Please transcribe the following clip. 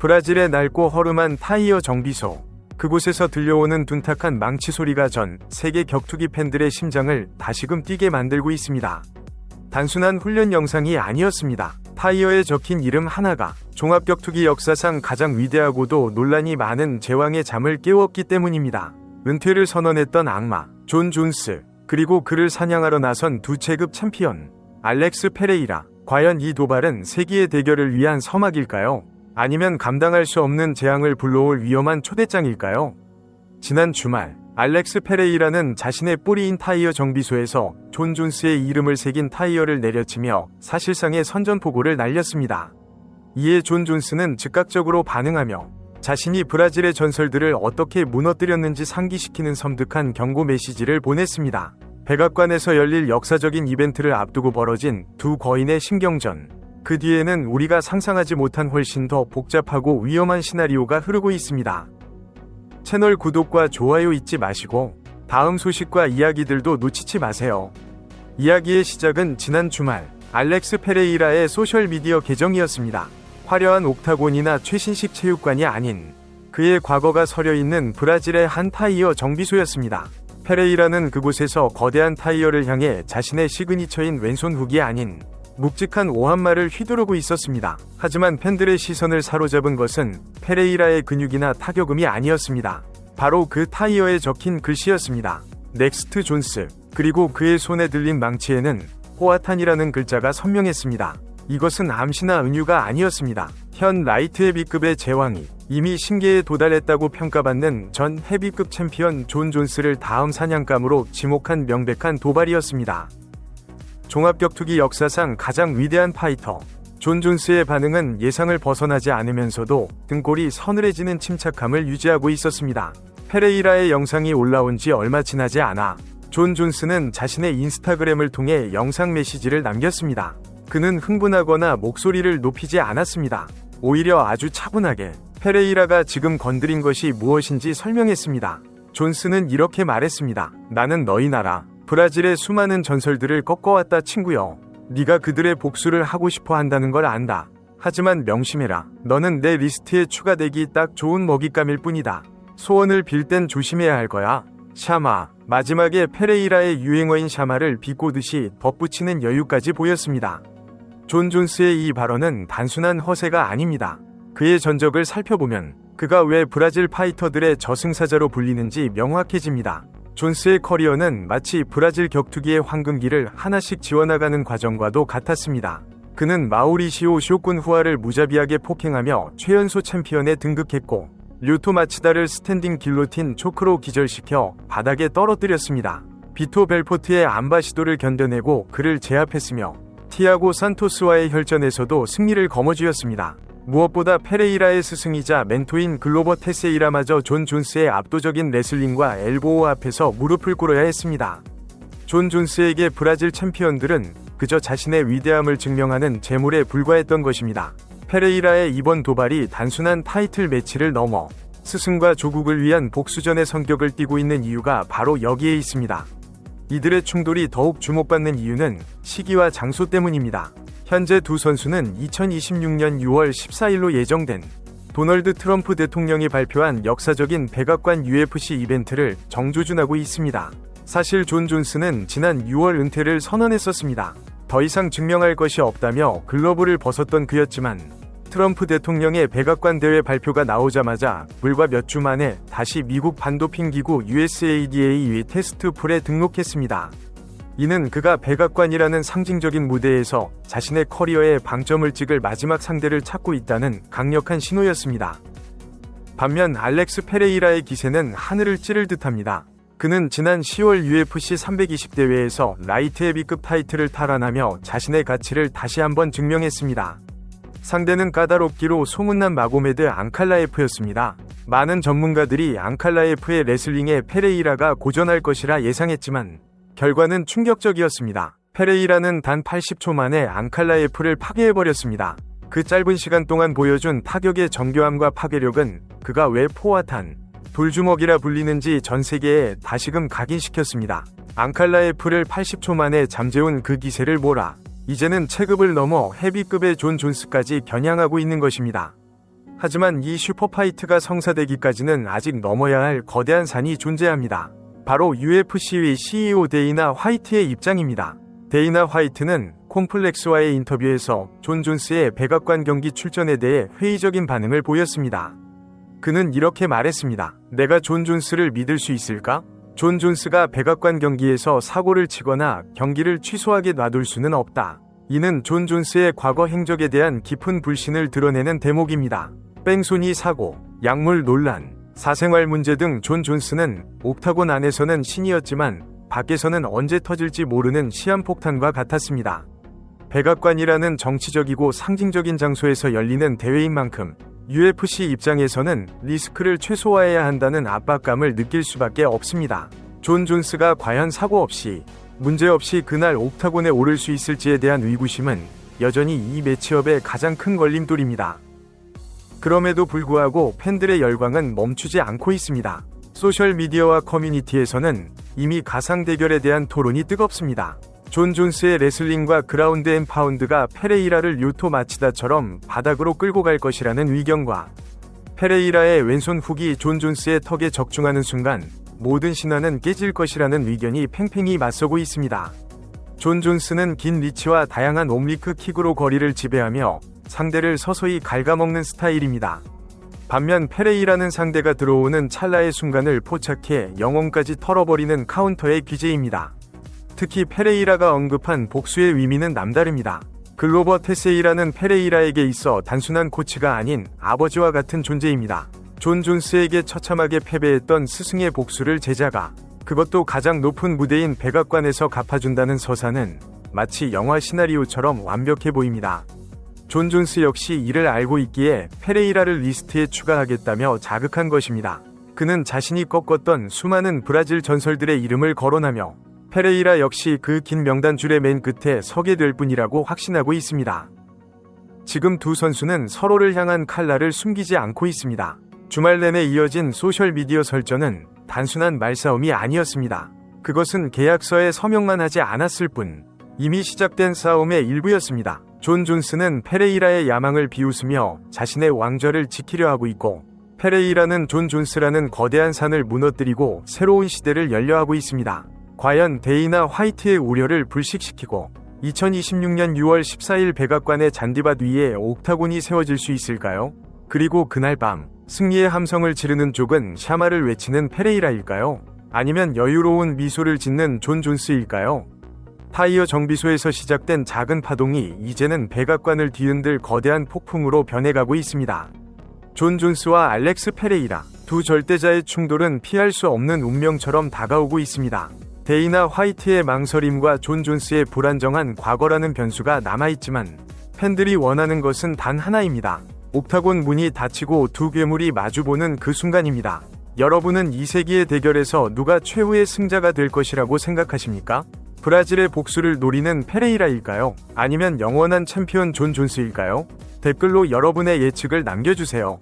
브라질의 낡고 허름한 타이어 정비소. 그곳에서 들려오는 둔탁한 망치 소리가 전 세계 격투기 팬들의 심장을 다시금 뛰게 만들고 있습니다. 단순한 훈련 영상이 아니었습니다. 타이어에 적힌 이름 하나가 종합격투기 역사상 가장 위대하고도 논란이 많은 제왕의 잠을 깨웠기 때문입니다. 은퇴를 선언했던 악마 존 존스, 그리고 그를 사냥하러 나선 두 체급 챔피언 알렉스 페레이라. 과연 이 도발은 세기의 대결을 위한 서막일까요? 아니면 감당할 수 없는 재앙을 불러올 위험한 초대장일까요? 지난 주말 알렉스 페레이라는 자신의 뿌리인 타이어 정비소에서 존 존스의 이름을 새긴 타이어를 내려치며 사실상의 선전포고를 날렸습니다. 이에 존 존스는 즉각적으로 반응하며 자신이 브라질의 전설들을 어떻게 무너뜨렸는지 상기시키는 섬뜩한 경고 메시지를 보냈습니다. 백악관에서 열릴 역사적인 이벤트를 앞두고 벌어진 두 거인의 신경전. 그 뒤에는 우리가 상상하지 못한 훨씬 더 복잡하고 위험한 시나리오가 흐르고 있습니다. 채널 구독과 좋아요 잊지 마시고 다음 소식과 이야기들도 놓치지 마세요. 이야기의 시작은 지난 주말 알렉스 페레이라의 소셜미디어 계정이었습니다. 화려한 옥타곤이나 최신식 체육관이 아닌 그의 과거가 서려있는 브라질의 한 타이어 정비소였습니다. 페레이라는 그곳에서 거대한 타이어를 향해 자신의 시그니처인 왼손 훅이 아닌 묵직한 오한말을 휘두르고 있었습니다. 하지만 팬들의 시선을 사로잡은 것은 페레이라의 근육이나 타격음이 아니었습니다. 바로 그 타이어에 적힌 글씨였습니다. 넥스트 존스. 그리고 그의 손에 들린 망치에는 호아탄이라는 글자가 선명했습니다. 이것은 암시나 은유가 아니었습니다. 현 라이트 헤비급의 제왕이 이미 신계에 도달했다고 평가받는 전 헤비급 챔피언 존 존스를 다음 사냥감으로 지목한 명백한 도발이었습니다. 종합격투기 역사상 가장 위대한 파이터 존 존스의 반응은 예상을 벗어나지 않으면서도 등골이 서늘해지는 침착함을 유지하고 있었습니다. 페레이라의 영상이 올라온 지 얼마 지나지 않아 존 존스는 자신의 인스타그램을 통해 영상 메시지를 남겼습니다. 그는 흥분하거나 목소리를 높이지 않았습니다. 오히려 아주 차분하게 페레이라가 지금 건드린 것이 무엇인지 설명했습니다. 존스는 이렇게 말했습니다. 나는 너희 나라 브라질의 수많은 전설들을 꺾어왔다 친구여. 네가 그들의 복수를 하고 싶어 한다는 걸 안다. 하지만 명심해라. 너는 내 리스트에 추가되기 딱 좋은 먹잇감일 뿐이다. 소원을 빌 땐 조심해야 할 거야. 샤마. 마지막에 페레이라의 유행어인 샤마를 비꼬듯이 덧붙이는 여유까지 보였습니다. 존 존스의 이 발언은 단순한 허세가 아닙니다. 그의 전적을 살펴보면 그가 왜 브라질 파이터들의 저승사자로 불리는지 명확해집니다. 존스의 커리어는 마치 브라질 격투기의 황금기를 하나씩 지워나가는 과정과도 같았습니다. 그는 마우리시오 쇼군 후아를 무자비하게 폭행하며 최연소 챔피언에 등극했고 류토 마치다를 스탠딩 길로틴 초크로 기절시켜 바닥에 떨어뜨렸습니다. 비토 벨포트의 안바 시도를 견뎌내고 그를 제압했으며 티아고 산토스와의 혈전에서도 승리를 거머쥐었습니다. 무엇보다 페레이라의 스승이자 멘토인 글로버 테세이라마저 존 존스의 압도적인 레슬링과 엘보우 앞에서 무릎을 꿇어야 했습니다. 존 존스에게 브라질 챔피언들은 그저 자신의 위대함을 증명하는 재물에 불과했던 것입니다. 페레이라의 이번 도발이 단순한 타이틀 매치를 넘어 스승과 조국을 위한 복수전의 성격을 띠고 있는 이유가 바로 여기에 있습니다. 이들의 충돌이 더욱 주목받는 이유는 시기와 장소 때문입니다. 현재 두 선수는 2026년 6월 14일로 예정된 도널드 트럼프 대통령이 발표한 역사적인 백악관 UFC 이벤트를 정조준하고 있습니다. 사실 존 존스는 지난 6월 은퇴를 선언했었습니다. 더 이상 증명할 것이 없다며 글러브를 벗었던 그였지만 트럼프 대통령의 백악관 대회 발표가 나오자마자 불과 몇 주 만에 다시 미국 반도핑 기구 USADA 테스트풀에 등록했습니다. 이는 그가 백악관이라는 상징적인 무대에서 자신의 커리어에 방점을 찍을 마지막 상대를 찾고 있다는 강력한 신호였습니다. 반면 알렉스 페레이라의 기세는 하늘을 찌를 듯합니다. 그는 지난 10월 UFC 320 대회에서 라이트 헤비급 타이틀을 탈환하며 자신의 가치를 다시 한번 증명했습니다. 상대는 까다롭기로 소문난 마고메드 앙칼라예프였습니다. 많은 전문가들이 앙칼라예프의 레슬링에 페레이라가 고전할 것이라 예상했지만 결과는 충격적이었습니다. 페레이라는 단 80초 만에 앙칼라예프를 파괴해버렸습니다. 그 짧은 시간 동안 보여준 타격의 정교함과 파괴력은 그가 왜 포화탄, 돌주먹이라 불리는지 전 세계에 다시금 각인시켰습니다. 앙칼라예프를 80초 만에 잠재운 그 기세를 몰아 이제는 체급을 넘어 헤비급의 존 존스까지 겨냥하고 있는 것입니다. 하지만 이 슈퍼파이트가 성사되기까지는 아직 넘어야 할 거대한 산이 존재합니다. 바로 UFC의 CEO 데이나 화이트의 입장입니다. 데이나 화이트는 콤플렉스와의 인터뷰에서 존 존스의 백악관 경기 출전에 대해 회의적인 반응을 보였습니다. 그는 이렇게 말했습니다. 내가 존 존스를 믿을 수 있을까? 존 존스가 백악관 경기에서 사고를 치거나 경기를 취소하게 놔둘 수는 없다. 이는 존 존스의 과거 행적에 대한 깊은 불신을 드러내는 대목입니다. 뺑소니 사고, 약물 논란, 사생활 문제 등 존 존스는 옥타곤 안에서는 신이었지만 밖에서는 언제 터질지 모르는 시한폭탄과 같았습니다. 백악관이라는 정치적이고 상징적인 장소에서 열리는 대회인 만큼 UFC 입장에서는 리스크를 최소화해야 한다는 압박감을 느낄 수밖에 없습니다. 존 존스가 과연 사고 없이 문제없이 그날 옥타곤에 오를 수 있을지에 대한 의구심은 여전히 이 매치업의 가장 큰 걸림돌입니다. 그럼에도 불구하고 팬들의 열광은 멈추지 않고 있습니다. 소셜미디어와 커뮤니티에서는 이미 가상 대결에 대한 토론이 뜨겁습니다. 존 존스의 레슬링과 그라운드 앤 파운드가 페레이라를 요토 마치다처럼 바닥으로 끌고 갈 것이라는 의견과 페레이라의 왼손 훅이 존 존스의 턱에 적중하는 순간 모든 신화는 깨질 것이라는 의견이 팽팽히 맞서고 있습니다. 존 존스는 긴 리치와 다양한 옴리크 킥으로 거리를 지배하며 상대를 서서히 갉아먹는 스타일입니다. 반면 페레이라는 상대가 들어오는 찰나의 순간을 포착해 영혼까지 털어버리는 카운터의 귀재입니다. 특히 페레이라가 언급한 복수의 의미는 남다릅니다. 글로버 테세이라는 페레이라에게 있어 단순한 코치가 아닌 아버지와 같은 존재입니다. 존 존스에게 처참하게 패배했던 스승의 복수를 제자가, 그것도 가장 높은 무대인 백악관에서 갚아준다는 서사는 마치 영화 시나리오처럼 완벽해 보입니다. 존 존스 역시 이를 알고 있기에 페레이라를 리스트에 추가하겠다며 자극한 것입니다. 그는 자신이 꺾었던 수많은 브라질 전설들의 이름을 거론하며 페레이라 역시 그 긴 명단 줄의 맨 끝에 서게 될 뿐이라고 확신하고 있습니다. 지금 두 선수는 서로를 향한 칼날을 숨기지 않고 있습니다. 주말 내내 이어진 소셜미디어 설전은 단순한 말싸움이 아니었습니다. 그것은 계약서에 서명만 하지 않았을 뿐 이미 시작된 싸움의 일부였습니다. 존 존스는 페레이라의 야망을 비웃으며 자신의 왕좌를 지키려 하고 있고, 페레이라는 존 존스라는 거대한 산을 무너뜨리고 새로운 시대를 열려하고 있습니다. 과연 데이나 화이트의 우려를 불식시키고 2026년 6월 14일 백악관의 잔디밭 위에 옥타곤이 세워질 수 있을까요? 그리고 그날 밤 승리의 함성을 지르는 쪽은 샤마를 외치는 페레이라일까요? 아니면 여유로운 미소를 짓는 존 존스일까요? 타이어 정비소에서 시작된 작은 파동이 이제는 백악관을 뒤흔들 거대한 폭풍으로 변해가고 있습니다. 존 존스와 알렉스 페레이라, 두 절대자의 충돌은 피할 수 없는 운명처럼 다가오고 있습니다. 데이나 화이트의 망설임과 존 존스의 불안정한 과거라는 변수가 남아있지만 팬들이 원하는 것은 단 하나입니다. 옥타곤 문이 닫히고 두 괴물이 마주보는 그 순간입니다. 여러분은 이 세기의 대결에서 누가 최후의 승자가 될 것이라고 생각하십니까? 브라질의 복수를 노리는 페레이라일까요? 아니면 영원한 챔피언 존 존스일까요? 댓글로 여러분의 예측을 남겨주세요.